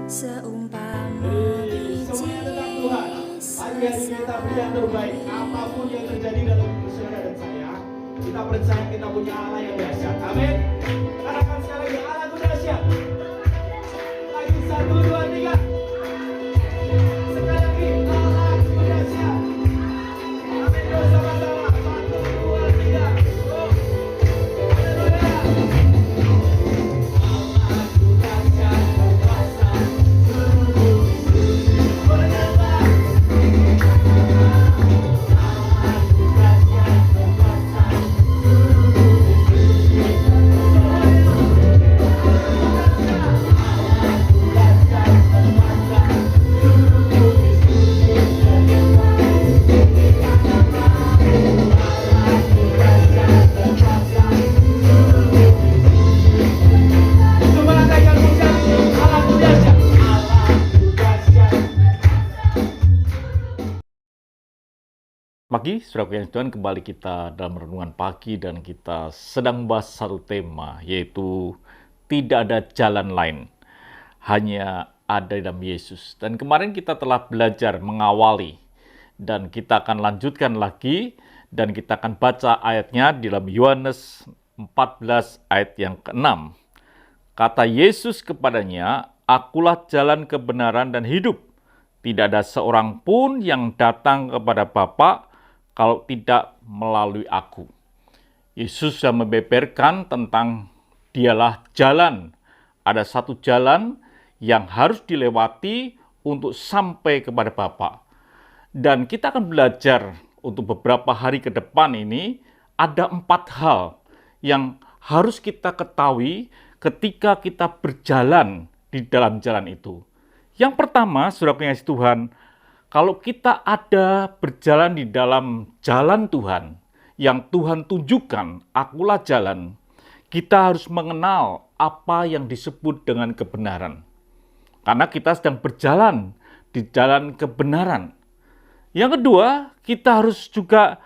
Seumpama Jadi semuanya tentang Tuhan. Hari-hari kita beri yang terbaik. Apapun yang terjadi dalam hidup saudara dan saya, kita percaya kita punya Allah yang dahsyat. Amin. Katakan sekali lagi, Allahku dahsyat. Lagi 1, 2, 3. Sekali lagi, Allahku dahsyat. Amin. Terus sama-sama. 1, 2, 3. Go. Haleluya. Allahku dahsyat berkuasa. Pagi, saudara yang Tuhan, kembali kita dalam renungan pagi dan kita sedang membahas satu tema, yaitu tidak ada jalan lain, hanya ada dalam Yesus. Dan kemarin kita telah belajar mengawali, dan kita akan lanjutkan lagi, dan kita akan baca ayatnya di dalam Yohanes 14 ayat yang ke-6. Kata Yesus kepadanya, "Akulah jalan kebenaran dan hidup. Tidak ada seorang pun yang datang kepada Bapa kalau tidak melalui aku." Yesus sudah membeberkan tentang dialah jalan. Ada satu jalan yang harus dilewati untuk sampai kepada Bapa. Dan kita akan belajar untuk beberapa hari ke depan ini, ada 4 hal yang harus kita ketahui ketika kita berjalan di dalam jalan itu. Yang pertama, saudara pengasih Tuhan, kalau kita ada berjalan di dalam jalan Tuhan, yang Tuhan tunjukkan, akulah jalan, kita harus mengenal apa yang disebut dengan kebenaran. Karena kita sedang berjalan di jalan kebenaran. Yang kedua, kita harus juga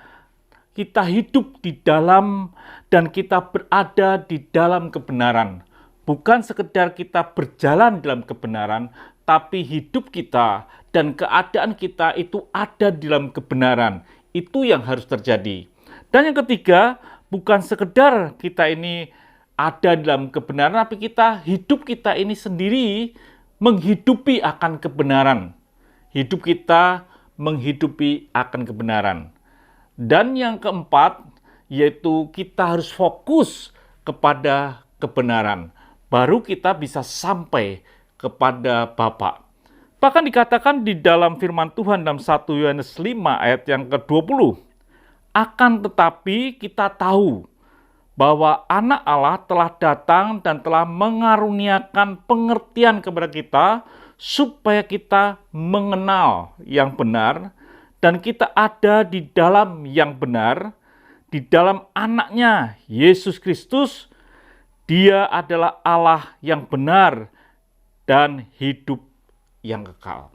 kita hidup di dalam dan kita berada di dalam kebenaran. Bukan sekedar kita berjalan dalam kebenaran, tapi hidup kita dan keadaan kita itu ada di dalam kebenaran. Itu yang harus terjadi. Dan yang ketiga, bukan sekedar kita ini ada dalam kebenaran, tapi hidup kita ini sendiri menghidupi akan kebenaran. Hidup kita menghidupi akan kebenaran. Dan yang keempat, yaitu kita harus fokus kepada kebenaran. Baru kita bisa sampai kepada Bapa. Bahkan dikatakan di dalam firman Tuhan dalam 1 Yohanes 5 ayat yang ke-20. Akan tetapi kita tahu bahwa anak Allah telah datang dan telah mengaruniakan pengertian kepada kita supaya kita mengenal yang benar dan kita ada di dalam yang benar, di dalam anaknya Yesus Kristus. Dia adalah Allah yang benar dan hidup yang kekal.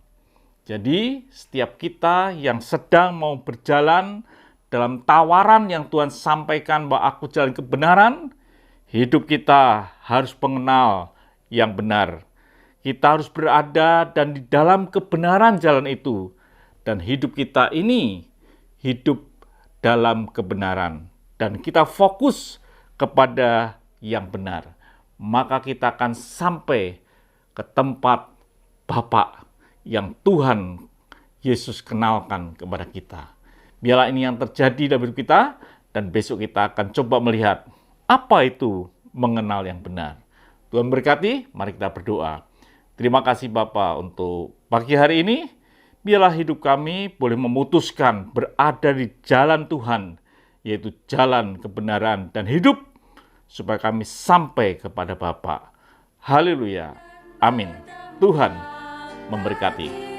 Jadi, setiap kita yang sedang mau berjalan dalam tawaran yang Tuhan sampaikan bahwa aku jalan kebenaran, hidup kita harus mengenal yang benar. Kita harus berada dan di dalam kebenaran jalan itu. Dan hidup kita ini hidup dalam kebenaran. Dan kita fokus kepada yang benar. Maka kita akan sampai ke tempat Bapa yang Tuhan Yesus kenalkan kepada kita. Biarlah ini yang terjadi dalam hidup kita, dan besok kita akan coba melihat apa itu mengenal yang benar. Tuhan berkati, mari kita berdoa. Terima kasih Bapa untuk pagi hari ini. Biarlah hidup kami boleh memutuskan berada di jalan Tuhan, yaitu jalan kebenaran dan hidup, supaya kami sampai kepada Bapa. Haleluya. Amin. Tuhan memberkati.